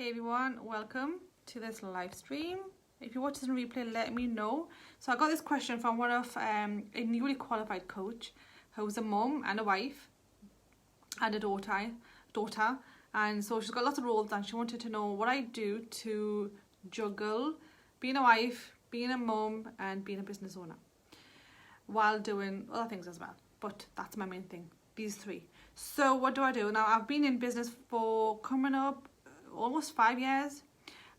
Hey everyone, welcome to this live stream. If you watch this in replay, let me know. So I got this question from one of a newly qualified coach who's a mum and a wife and a daughter, and so she's got lots of roles and she wanted to know what I do to juggle being a wife, being a mum and being a business owner while doing other things as well. But that's my main thing, these three. So what do I do? Now I've been in business for coming up almost 5 years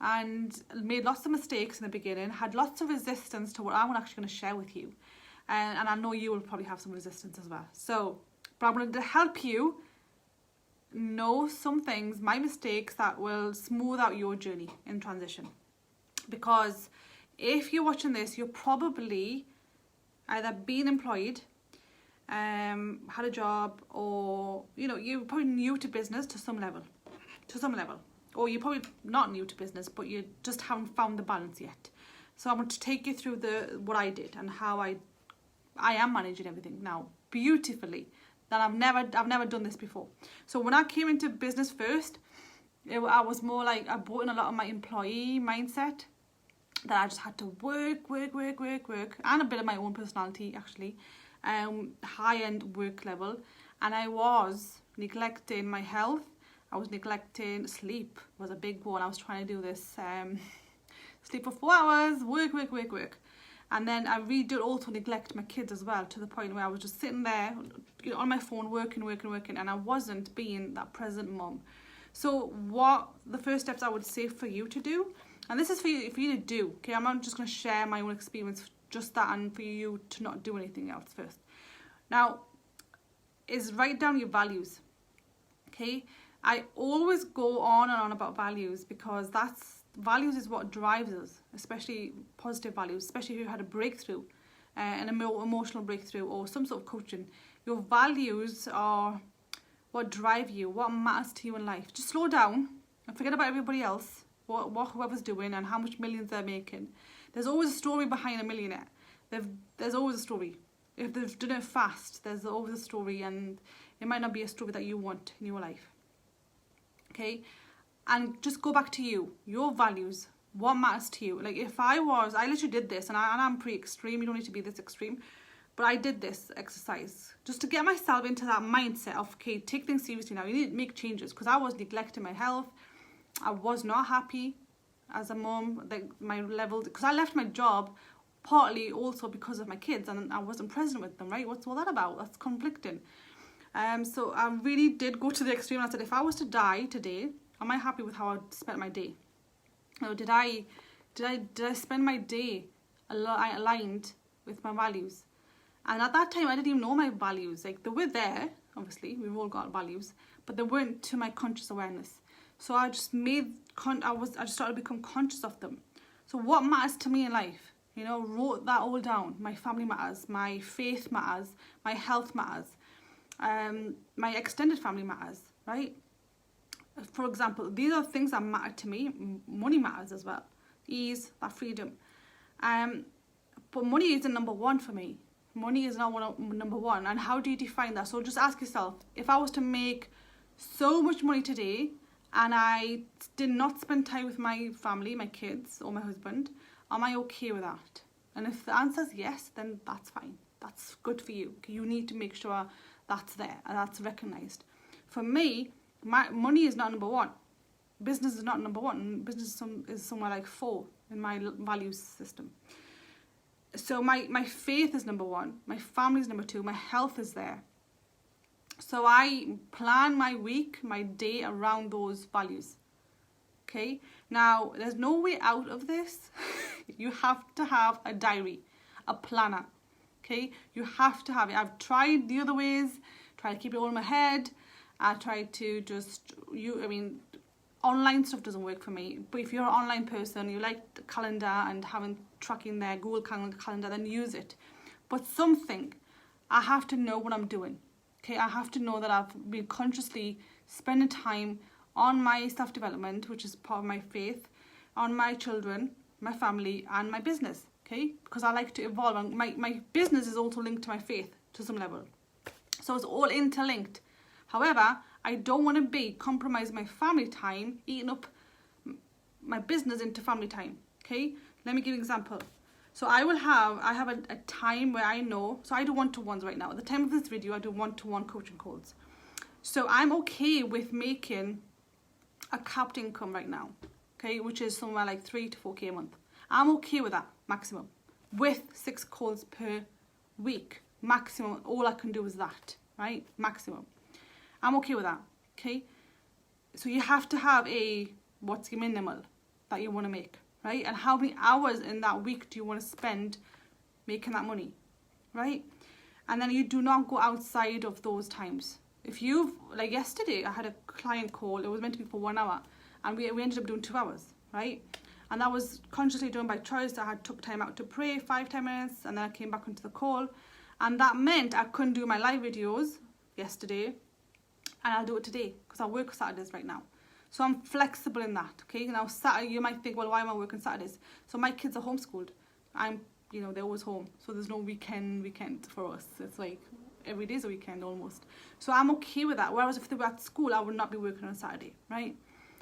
and made lots of mistakes in the beginning, had lots of resistance to what I'm actually going to share with you, and I know you will probably have some resistance as well. So but I'm going to help you know some things, my mistakes, that will smooth out your journey in transition. Because if you're watching this, you're probably either being employed, had a job, or you're probably new to business to some level, or you're probably not new to business but you just haven't found the balance yet. So I'm going to take you through what I did and how I am managing everything now beautifully. That I've never done this before. So when I came into business first, I was more like, I brought in a lot of my employee mindset, that I just had to work, and a bit of my own personality actually, high-end work level, and I was neglecting my health. I was neglecting sleep, was a big one. I was trying to do this sleep for 4 hours, work, and then I really did also neglect my kids as well, to the point where I was just sitting there on my phone working, and I wasn't being that present mum. So what the first steps I would say for you to do, and this is for you to do, okay? I'm not just going to share my own experience, just that, and for you to not do anything else first. Now, is write down your values, okay? I always go on and on about values because values is what drives us, especially positive values, especially if you had a breakthrough, an emotional breakthrough or some sort of coaching. Your values are what drive you, what matters to you in life. Just slow down and forget about everybody else, what whoever's doing and how much millions they're making. There's always a story behind a millionaire. There's always a story. If they've done it fast, there's always a story, and it might not be a story that you want in your life. Okay, and just go back to your values, what matters to you. Like if I literally did this, and I'm pretty extreme, you don't need to be this extreme, but I did this exercise just to get myself into that mindset of, okay, take things seriously now, you need to make changes, because I was neglecting my health. I was not happy as a mom, like my level, because I left my job partly also because of my kids, and I wasn't present with them, right? What's all that about? That's conflicting. So I really did go to the extreme. I said, if I was to die today, am I happy with how I spent my day? Or did I spend my day aligned with my values? And at that time, I didn't even know my values. Like they were there, obviously, we've all got values, but they weren't to my conscious awareness. So I just I just started to become conscious of them. So what matters to me in life? Wrote that all down. My family matters, my faith matters, my health matters. My extended family matters, right? For example, these are things that matter to me. Money matters as well, ease, that freedom. But money isn't number one for me. Money is not number one. And how do you define that? So just ask yourself, if I was to make so much money today and I did not spend time with my family, my kids or my husband, am I okay with that? And if the answer is yes, then that's fine. That's good for you. You need to make sure that's there and that's recognized. For me, my money is not number one. Business is not number one. Business is somewhere like 4 in my values system. So my faith is number one. My family is number 2. My health is there. So I plan my week, my day around those values. Okay. Now there's no way out of this. You have to have a diary, a planner. Okay, you have to have it. I've tried the other ways, try to keep it all in my head. I try to online stuff doesn't work for me. But if you're an online person, you like the calendar and having tracking there, Google Calendar, then use it. But I have to know what I'm doing. Okay, I have to know that I've been consciously spending time on my self-development, which is part of my faith, on my children, my family, and my business. Okay, because I like to evolve, and my business is also linked to my faith to some level. So it's all interlinked. However, I don't want to compromise my family time, eating up my business into family time. Okay, let me give you an example. So I have a time where I know, so I do one-to-ones right now. At the time of this video, I do one-to-one coaching calls. So I'm okay with making a capped income right now, okay, which is somewhere like 3 to 4k a month. I'm okay with that maximum, with 6 calls per week maximum. All I can do is that, right? Maximum. I'm okay with that. Okay, so you have to have what's your minimal that you want to make, right? And how many hours in that week do you want to spend making that money, right? And then you do not go outside of those times. If you've, like yesterday, I had a client call. It was meant to be for 1 hour, and we ended up doing 2 hours, right? And that was consciously done by choice. I took time out to pray, 5-10 minutes, and then I came back onto the call. And that meant I couldn't do my live videos yesterday, and I'll do it today because I work Saturdays right now. So I'm flexible in that, okay? Now Saturday, you might think, well, why am I working Saturdays? So my kids are homeschooled. They're always home. So there's no weekend for us. It's like every day's a weekend almost. So I'm okay with that. Whereas if they were at school, I would not be working on Saturday, right?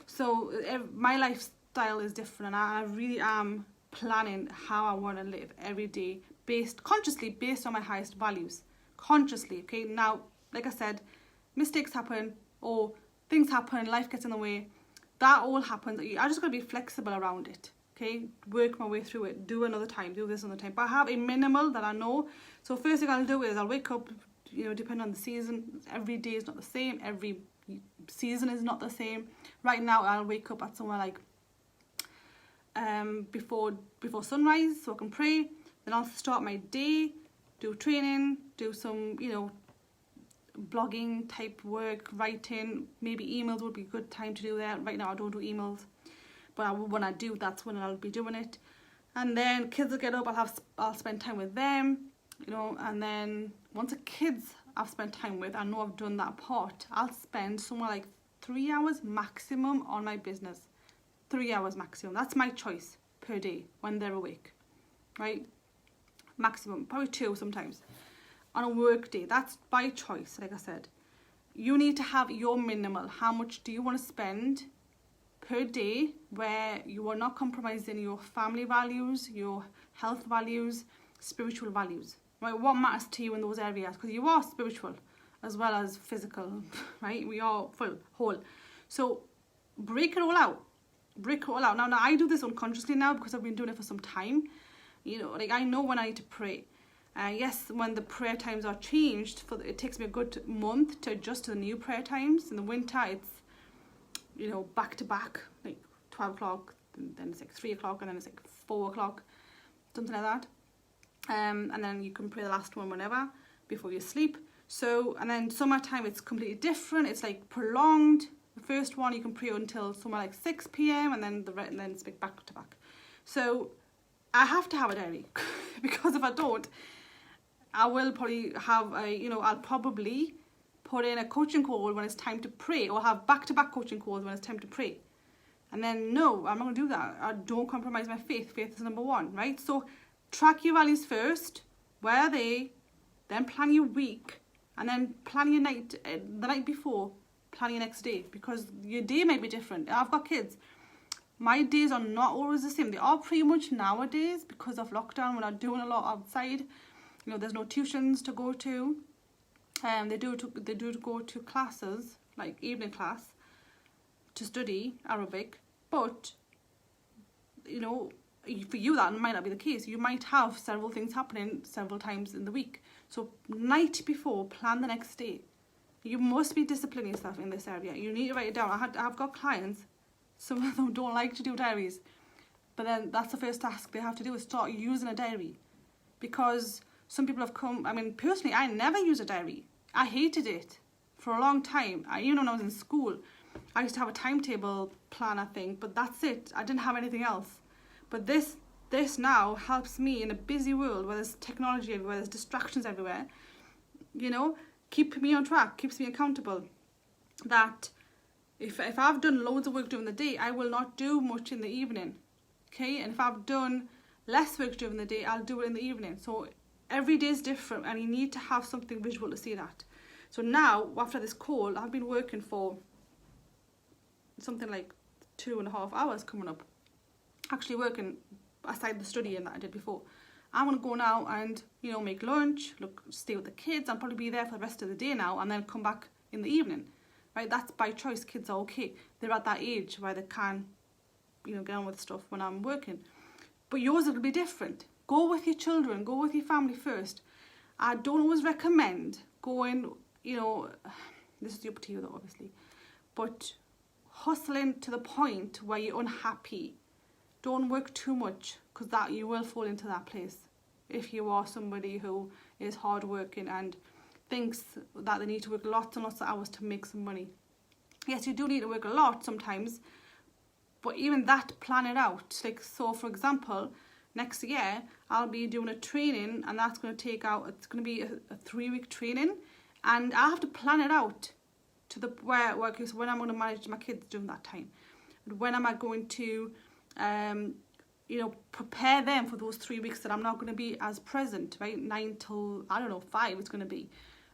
So my lifestyle is different, and I really am planning how I want to live every day consciously based on my highest values. Consciously, okay? Now, like I said, mistakes happen or things happen, life gets in the way. That all happens. I just got to be flexible around it, okay? Work my way through it. Do another time. Do this another time. But I have a minimal that I know. So first thing I'll do is I'll wake up, depending on the season. Every day is not the same. Every season is not the same. Right now, I'll wake up at somewhere like before sunrise, so I can pray. Then I'll start my day, do training, do some, blogging type work, writing. Maybe emails would be a good time to do that. Right now I don't do emails, but when I do, that's when I'll be doing it. And then kids will get up, I'll spend time with them, and then once the kids I've spent time with, I know I've done that part, I'll spend somewhere like 3 hours maximum on my business. 3 hours maximum. That's my choice per day when they're awake, right? Maximum, probably 2 sometimes on a work day. That's by choice. Like I said, you need to have your minimal. How much do you want to spend per day where you are not compromising your family values, your health values, spiritual values, right? What matters to you in those areas? Because you are spiritual as well as physical, right? We are whole. So break it all out. Now I do this unconsciously now because I've been doing it for some time. I know when I need to pray. Yes, when the prayer times are changed, it takes me a good month to adjust to the new prayer times. In the winter, it's, back to back, like 12 o'clock, and then it's like 3 o'clock, and then it's like 4 o'clock, something like that. And then you can pray the last one whenever, before you sleep. So, and then summertime, it's completely different. It's like prolonged. The first one, you can pray until somewhere like 6 p.m. and then it's back to back. So I have to have a diary because if I don't, I will probably have I'll probably put in a coaching call when it's time to pray, or have back-to-back coaching calls when it's time to pray. And then no, I'm not going to do that. I don't compromise my faith. Faith is number one, right? So track your values first. Where are they? Then plan your week, and then plan your night, the night before, plan your next day, because your day might be different. I've got kids. My days are not always the same. They are pretty much nowadays because of lockdown. We're not doing a lot outside. There's no tuitions to go to. They do go to classes, like evening class, to study Arabic. But, for you that might not be the case. You might have several things happening several times in the week. So night before, plan the next day. You must be disciplining yourself in this area. You need to write it down. I've got clients. Some of them don't like to do diaries, but then that's the first task they have to do, is start using a diary. Because some people have personally, I never use a diary. I hated it for a long time. Even when I was in school, I used to have a timetable planner thing, but that's it. I didn't have anything else. But this now helps me in a busy world where there's technology everywhere, there's distractions everywhere. Keep me on track, keeps me accountable. That if I've done loads of work during the day, I will not do much in the evening, okay? And if I've done less work during the day, I'll do it in the evening. So every day is different, and you need to have something visual to see that. So now, after this call, I've been working for something like 2.5 hours coming up, actually working aside the studying that I did before. I'm going to go now and, you know, make lunch, stay with the kids. I'll probably be there for the rest of the day now and then come back in the evening, right? That's by choice. Kids are okay. They're at that age where they can, you know, get on with stuff when I'm working. But yours will be different. Go with your children, go with your family first. I don't always recommend going, you know, this is up to you though, obviously, but hustling to the point where you're unhappy. Don't work too much, because that you will fall into that place if you are somebody who is hardworking and thinks that they need to work lots and lots of hours to make some money. Yes, you do need to work a lot sometimes, but even that, plan it out. Like, so for example, next year I'll be doing a training, and that's going to take out, it's going to be a 3-week training, and I have to plan it out to the where okay, so when I'm going to manage my kids during that time, and when am I going to you know, prepare them for those 3 weeks that I'm not going to be as present, right? 9 till, I don't know, 5 it's going to be.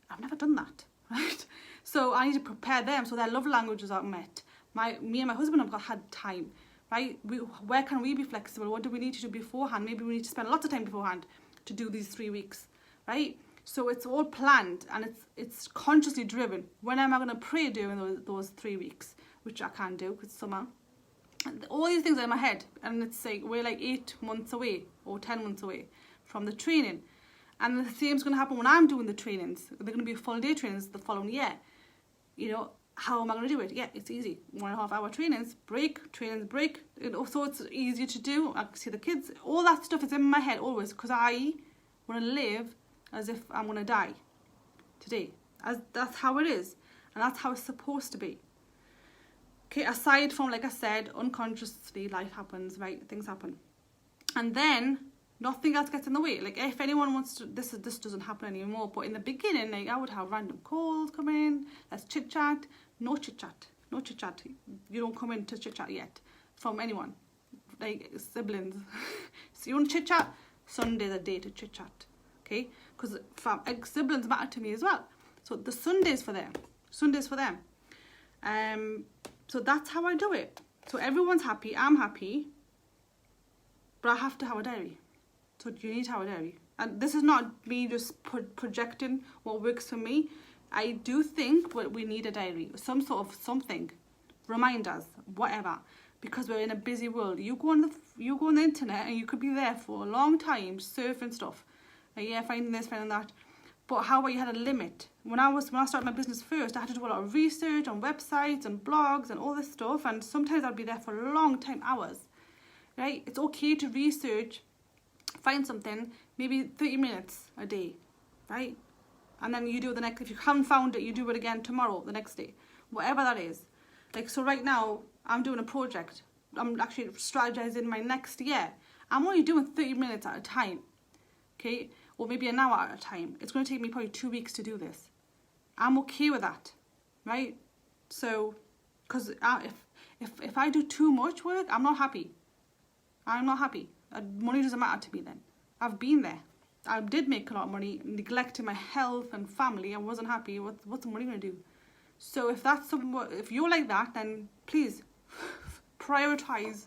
I've never done that, right? So I need to prepare them so their love languages are met. Me and my husband have had time, right? Where can we be flexible? What do we need to do beforehand? Maybe we need to spend lots of time beforehand to do these 3 weeks, right? So it's all planned and it's consciously driven. When am I going to pray during those 3 weeks? Which I can't do because it's summer. All these things are in my head, and it's like we're like 8 months away or 10 months away from the training, and the same's going to happen when I'm doing the trainings. They're going to be full day trainings the following year. You know, how am I going to do it? Yeah, it's easy. 1.5 hour trainings, trainings, break. So it's easier to do. I can see the kids. All that stuff is in my head always, because I want to live as if I'm going to die today. That's how it is, and that's how it's supposed to be. Okay, aside from, like I said, unconsciously life happens, right? Things happen. And then nothing else gets in the way. Like, if anyone wants to, this doesn't happen anymore, but in the beginning, like, I would have random calls come in, let's chit chat. No chit chat. You don't come in to chit chat yet from anyone, like siblings. So you want to chit chat? Sunday's a day to chit chat, okay? Because siblings matter to me as well. So the Sundays for them. So that's how I do it. So everyone's happy, I'm happy, but I have to have a diary. So you need to have a diary. And this is not me just projecting what works for me. I do think we need a diary, some sort of something, reminders, whatever, because we're in a busy world. You go on the internet and you could be there for a long time surfing stuff, finding this, finding that. But how about you had a limit? When I started my business first, I had to do a lot of research on websites and blogs and all this stuff, and sometimes I'd be there for a long time, hours, right? It's okay to research, find something, maybe 30 minutes a day, right? And then you do the next, if you haven't found it, you do it again tomorrow, the next day, whatever that is. Like, so right now, I'm doing a project. I'm actually strategizing my next year. I'm only doing 30 minutes at a time, okay? Or maybe an hour at a time. It's going to take me probably 2 weeks to do this. I'm okay with that, right? So, because if I do too much work, I'm not happy. Money doesn't matter to me then. I've been there. I did make a lot of money, neglecting my health and family. I wasn't happy. What's the money going to do? So if you're like that, then please prioritize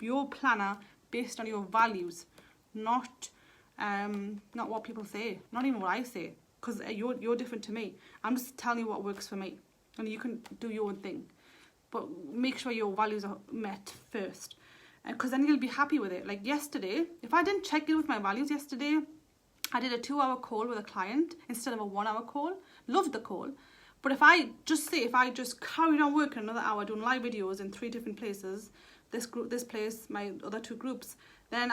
your planner based on your values, not what people say, not even what I say, because you're different to me. I'm just telling you what works for me, and you can do your own thing, but make sure your values are met first, because then you'll be happy with it. Like yesterday, if I didn't check in with my values yesterday, I did a 2-hour call with a client instead of a 1-hour call. Loved the call. But if I just carried on working another hour doing live videos in 3 different places, this group, this place, my other 2 groups, then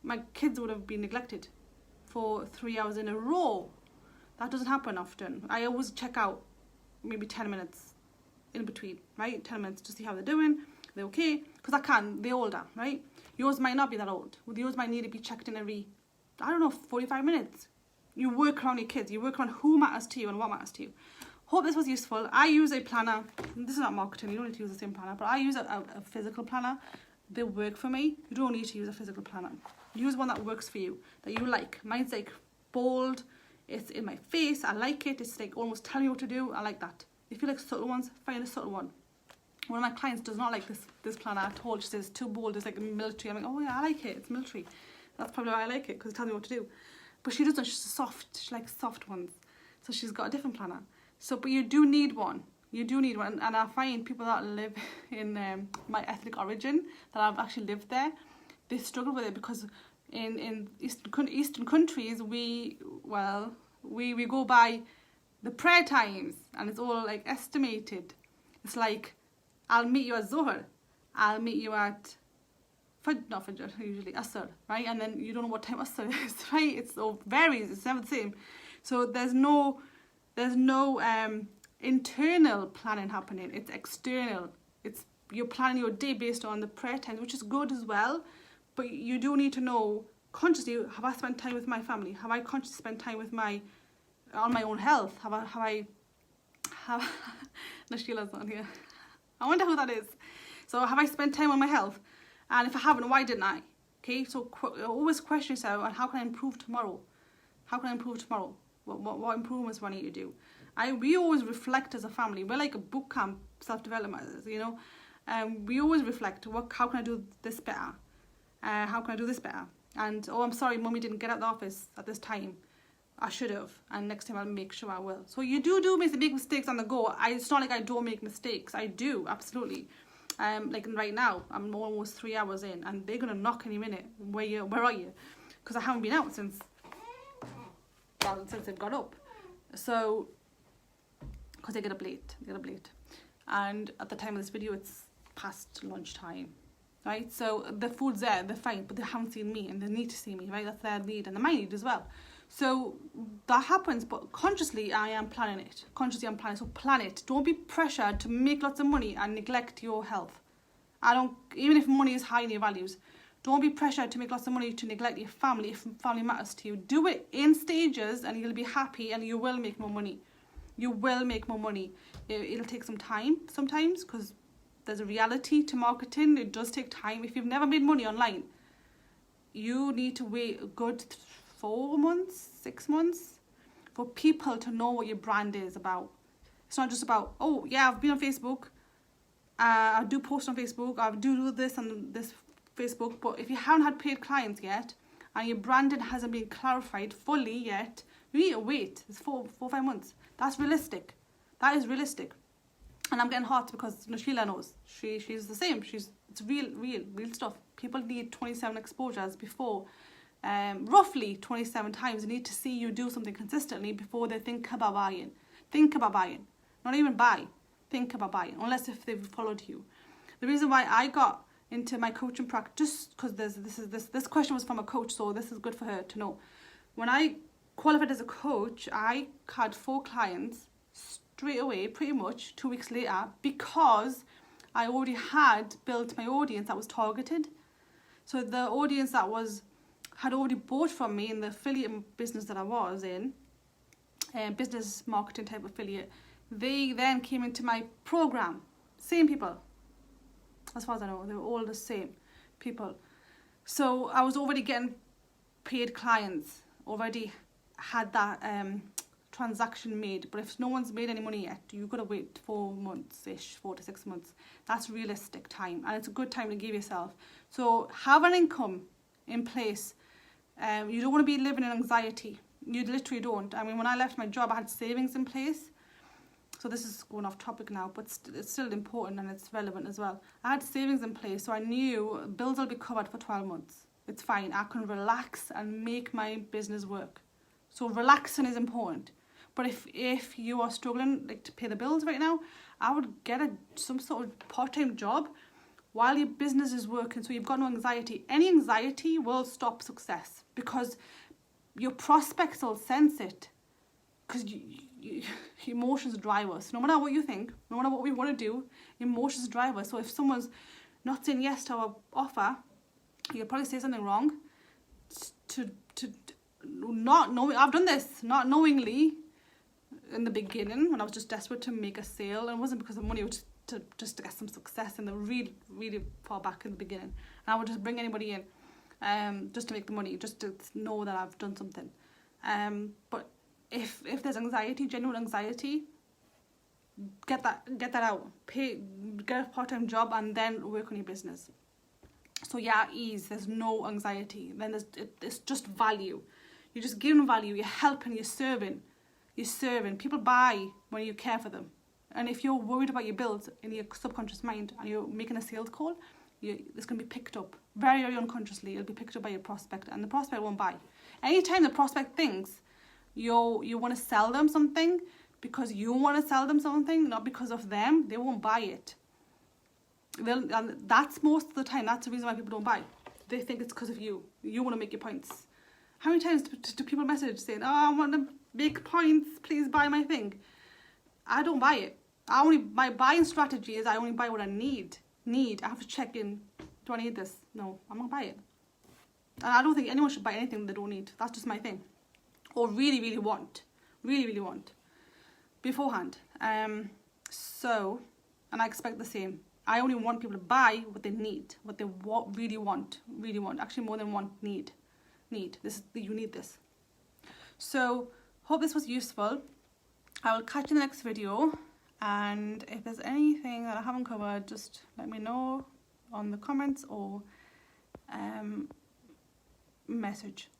my kids would have been neglected for 3 hours in a row. That doesn't happen often. I always check out maybe 10 minutes in between, right? 10 minutes to see how they're doing. They're okay? Because they're older, right? Yours might not be that old. Yours might need to be checked in every, 45 minutes. You work around your kids. You work around who matters to you and what matters to you. Hope this was useful. I use a planner. This is not marketing. You don't need to use the same planner. But I use a physical planner. They work for me. You don't need to use a physical planner. Use one that works for you, that you like. Mine's like bold. It's in my face. I like it. It's like almost telling you what to do. I like that. If you like subtle ones, find a subtle one. One of my clients does not like this planner at all. She says it's too bold, it's like military. I'm like, oh yeah, I like it, it's military. That's probably why I like it, because it tells me what to do. But she doesn't, she's soft, she likes soft ones. So she's got a different planner. So, but you do need one. You do need one. And I find people that live in my ethnic origin, that I've actually lived there, they struggle with it, because in Eastern countries, we go by the prayer times, and it's all like estimated. It's like, I'll meet you at Zohar, I'll meet you at not Fajr, usually Asr, right? And then you don't know what time Asr is, right? It varies, it's never the same. So there's no internal planning happening, it's external. You're planning your day based on the prayer times, which is good as well, but you do need to know consciously, have I spent time with my family? Have I consciously spent time with on my own health? Have Nashila's on here. I wonder who that is. So have I spent time on my health? And if I haven't, why didn't I? Okay, so always question yourself, and how can I improve tomorrow? How can I improve tomorrow? What improvements do I need to do? We always reflect as a family. We're like a boot camp, self-development, you know. We always reflect, how can I do this better? How can I do this better? And, oh, I'm sorry, Mummy didn't get out of the office at this time. I should have, and next time I'll make sure I will. So you do make mistakes on the go. It's not like I don't make mistakes. I do, absolutely. Like right now, I'm almost 3 hours in, and they're gonna knock any minute. Where are you? Because I haven't been out since they've got up. So, because they get up late, and at the time of this video, it's past lunchtime, right? So the food's there, they're fine, but they haven't seen me, and they need to see me, right? That's their need, and my need as well. So that happens, but consciously I am planning it. So plan it. Don't be pressured to make lots of money and neglect your health. Even if money is high in your values, don't be pressured to make lots of money to neglect your family if family matters to you. Do it in stages, and you'll be happy, and you will make more money. You will make more money. It'll take some time sometimes, because there's a reality to marketing. It does take time. If you've never made money online, you need to wait a good 4 months, 6 months for people to know what your brand is about. It's not just about, oh yeah, I've been on Facebook, I do post on Facebook, I do this on this Facebook, but if you haven't had paid clients yet, and your branding hasn't been clarified fully yet, you need to wait. It's 4 or 5 months. That's realistic. That is realistic. And I'm getting hot because Nashila knows. She's the same. It's real stuff. People need 27 exposures before, roughly 27 times. They need to see you do something consistently before they think about buying. Not even buy. Think about buying, unless if they've followed you. The reason why I got into my coaching practice, just because this question was from a coach, so this is good for her to know. When I qualified as a coach, I had 4 clients straight away, pretty much 2 weeks later, because I already had built my audience that was targeted. So the audience that had already bought from me in the affiliate business that I was in, business marketing type affiliate, they then came into my program. Same people, as far as I know, they were all the same people. So I was already getting paid clients, already had that transaction made. But if no one's made any money yet, you've got to wait 4 months-ish, 4 to 6 months. That's realistic time, and it's a good time to give yourself. So have an income in place. You don't want to be living in anxiety. You literally don't. I mean, when I left my job, I had savings in place. So this is going off topic now, but it's still important and it's relevant as well. I had savings in place, so I knew bills will be covered for 12 months. It's fine. I can relax and make my business work. So relaxing is important. But if you are struggling to pay the bills right now, I would get some sort of part-time job while your business is working, so you've got no anxiety. Any anxiety will stop success, because your prospects will sense it, because emotions drive us. No matter what you think, no matter what we want to do, emotions drive us. So if someone's not saying yes to our offer, you'll probably say something wrong. To not knowing, I've done this not knowingly in the beginning when I was just desperate to make a sale, and it wasn't because of money, it was just to get some success in the really far back in the beginning. And I would just bring anybody in just to make the money, just to know that I've done something. But if there's anxiety, genuine anxiety, get that out. Get a part-time job and then work on your business. So yeah, ease. There's no anxiety. Then it's just value. You're just giving value. You're helping. You're serving. You're serving. People buy when you care for them. And if you're worried about your bills in your subconscious mind and you're making a sales call, it's going to be picked up very, very unconsciously. It'll be picked up by your prospect, and the prospect won't buy. Anytime the prospect thinks you want to sell them something because you want to sell them something, not because of them, they won't buy it. And that's most of the time. That's the reason why people don't buy. They think it's because of you. You want to make your points. How many times do people message saying, "Oh, I want to make points. Please buy my thing." I don't buy it. My buying strategy is I only buy what I need. I have to check in. Do I need this? No, I'm not buy it. And I don't think anyone should buy anything they don't need. That's just my thing. Or really, really want. Really, really want. Beforehand. So, and I expect the same. I only want people to buy what they need. What they really want. Really want. Actually, more than want, need. You need this. So, hope this was useful. I will catch you in the next video. And if there's anything that I haven't covered, just let me know on the comments or message.